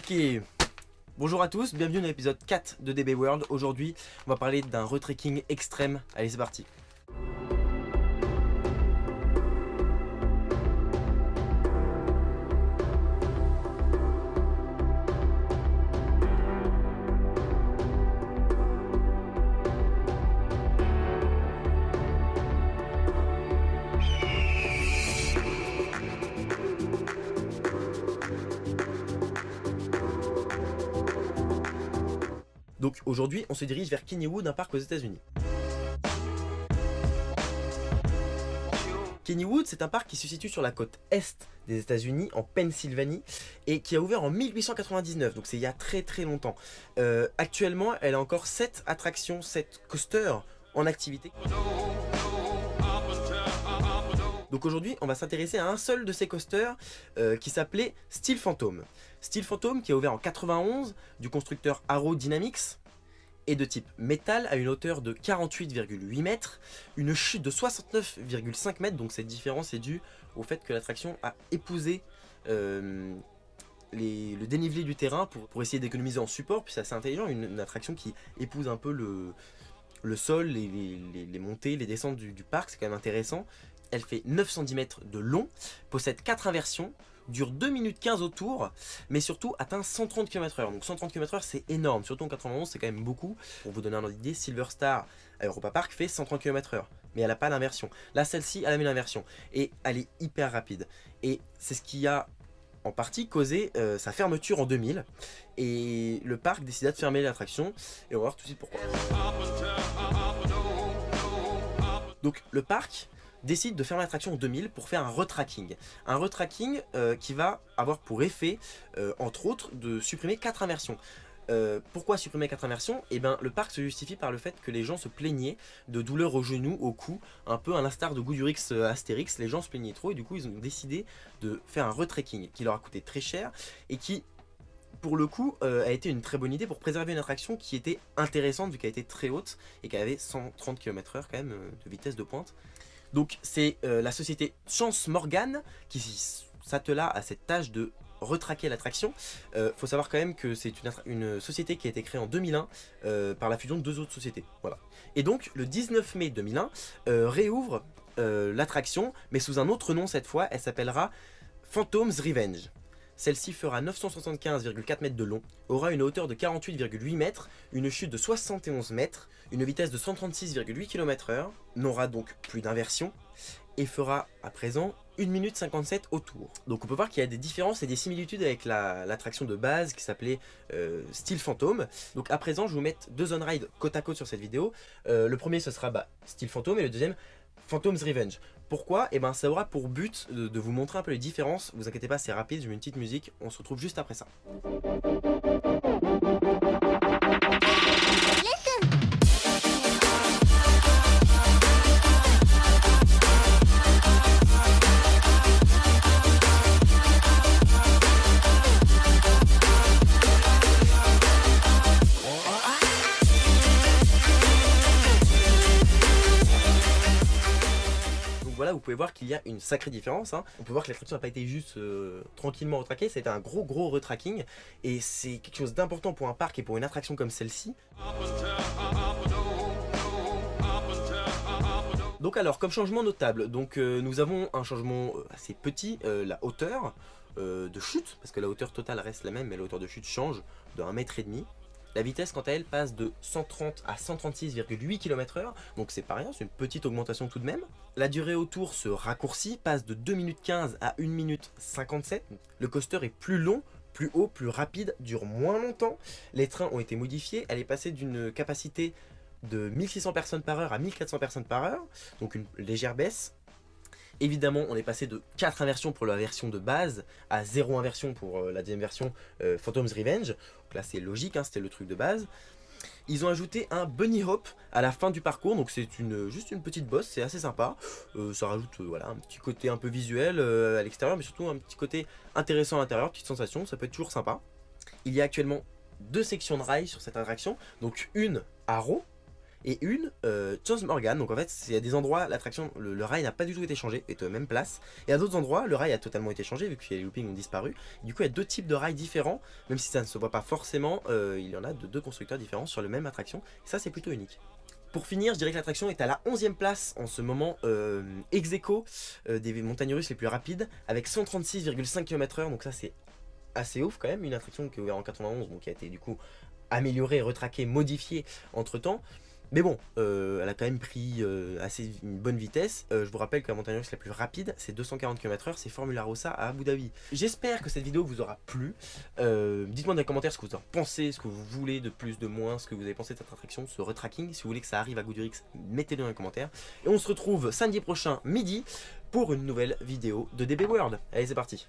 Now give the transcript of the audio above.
Ok, bonjour à tous, bienvenue dans l'épisode 4 de DB World. Aujourd'hui, on va parler d'un retrekking extrême. Allez, c'est parti. Donc aujourd'hui, on se dirige vers Kennywood, un parc aux États-Unis. Kennywood, c'est un parc qui se situe sur la côte est des États-Unis, en Pennsylvanie, et qui a ouvert en 1899, donc c'est il y a très longtemps. Actuellement, elle a encore 7 attractions, 7 coasters en activité. Donc aujourd'hui, on va s'intéresser à un seul de ces coasters qui s'appelait Steel Phantom. Steel Phantom qui a ouvert en 91 du constructeur Arrow Dynamics et de type métal à une hauteur de 48,8 mètres, une chute de 69,5 mètres, donc cette différence est due au fait que l'attraction a épousé le dénivelé du terrain pour essayer d'économiser en support, puis c'est assez intelligent, une attraction qui épouse un peu le sol, les montées, les descentes du parc, c'est quand même intéressant. Elle fait 910 mètres de long, possède 4 inversions, dure 2 minutes 15 au tour, mais surtout atteint 130 km/h. Donc 130 km/h c'est énorme, surtout en 91 c'est quand même beaucoup. Pour vous donner un ordre d'idée, Silver Star à Europa Park fait 130 km/h, mais elle n'a pas d'inversion. Là celle-ci elle a mis l'inversion, et elle est hyper rapide. Et c'est ce qui a en partie causé sa fermeture en 2000, et le parc décida de fermer l'attraction, et on va voir tout de suite pourquoi. Donc le parc décide de fermer l'attraction en 2000 pour faire un retracking. Un retracking qui va avoir pour effet, entre autres, de supprimer 4 inversions. Pourquoi supprimer 4 inversions? Eh bien, le parc se justifie par le fait que les gens se plaignaient de douleurs au genou, au cou, un peu à l'instar de Goudurix Astérix. Les gens se plaignaient trop et du coup ils ont décidé de faire un retracking qui leur a coûté très cher et qui, pour le coup, a été une très bonne idée pour préserver une attraction qui était intéressante vu qu'elle était très haute et qu'elle avait 130 km/h quand même de vitesse de pointe. Donc c'est la société Chance Morgan qui s'attela à cette tâche de retraquer l'attraction. Faut savoir quand même que c'est une société qui a été créée en 2001 par la fusion de 2 autres sociétés. Voilà. Et donc le 19 mai 2001 réouvre l'attraction, mais sous un autre nom cette fois. Elle s'appellera Phantom's Revenge. Celle-ci fera 975,4 mètres de long, aura une hauteur de 48,8 mètres, une chute de 71 mètres, une vitesse de 136,8 km/h, n'aura donc plus d'inversion et fera à présent 1 minute 57 au tour. Donc on peut voir qu'il y a des différences et des similitudes avec l'attraction de base qui s'appelait Steel Phantom. Donc à présent je vais vous mettre 2 on-ride côte à côte sur cette vidéo. Le premier ce sera Steel Phantom et le deuxième Phantom's Revenge. Pourquoi? Et ben ça aura pour but de vous montrer un peu les différences. Vous inquiétez pas, c'est rapide, je mets une petite musique, on se retrouve juste après ça. Voilà, vous pouvez voir qu'il y a une sacrée différence, hein. On peut voir que l'attraction n'a pas été juste tranquillement retraquée, c'était un gros retracking, et c'est quelque chose d'important pour un parc et pour une attraction comme celle-ci. Donc alors, comme changement notable, nous avons un changement assez petit, la hauteur de chute, parce que la hauteur totale reste la même, mais la hauteur de chute change de 1,5 m. La vitesse quant à elle passe de 130 à 136,8 km/h, donc c'est pas rien, c'est une petite augmentation tout de même. La durée au tour se raccourcit, passe de 2 minutes 15 à 1 minute 57. Le coaster est plus long, plus haut, plus rapide, dure moins longtemps. Les trains ont été modifiés, elle est passée d'une capacité de 1600 personnes par heure à 1400 personnes par heure, donc une légère baisse. Évidemment, on est passé de 4 inversions pour la version de base à 0 inversion pour la deuxième version Phantom's Revenge. Donc là, c'est logique, hein, c'était le truc de base. Ils ont ajouté un bunny hop à la fin du parcours, donc c'est juste une petite bosse, c'est assez sympa. Ça rajoute voilà, un petit côté un peu visuel à l'extérieur, mais surtout un petit côté intéressant à l'intérieur, petite sensation, ça peut être toujours sympa. Il y a actuellement 2 sections de rails sur cette attraction, donc une Arrow et une Charles Morgan. Donc en fait, il y a des endroits, l'attraction, le rail n'a pas du tout été changé, est aux mêmes places. Et à d'autres endroits, le rail a totalement été changé vu que les loopings ont disparu. Et du coup, il y a deux types de rails différents, même si ça ne se voit pas forcément, il y en a de deux constructeurs différents sur le même attraction. Et ça, c'est plutôt unique. Pour finir, je dirais que l'attraction est à la 11e place en ce moment, ex aequo des montagnes russes les plus rapides, avec 136,5 km/h, donc ça c'est assez ouf quand même, une attraction qui est ouverte en 91, donc qui a été du coup améliorée, retraquée, modifiée entre temps. Mais bon, elle a quand même pris une bonne vitesse. Je vous rappelle que la montagne russe la plus rapide, c'est 240 km/h, c'est Formula Rossa à Abu Dhabi. J'espère que cette vidéo vous aura plu. Dites-moi dans les commentaires ce que vous en pensez, ce que vous voulez de plus, de moins, ce que vous avez pensé de cette attraction, ce retracking. Si vous voulez que ça arrive à Goodurix, mettez-le dans les commentaires. Et on se retrouve samedi prochain midi pour une nouvelle vidéo de DB World. Allez, c'est parti.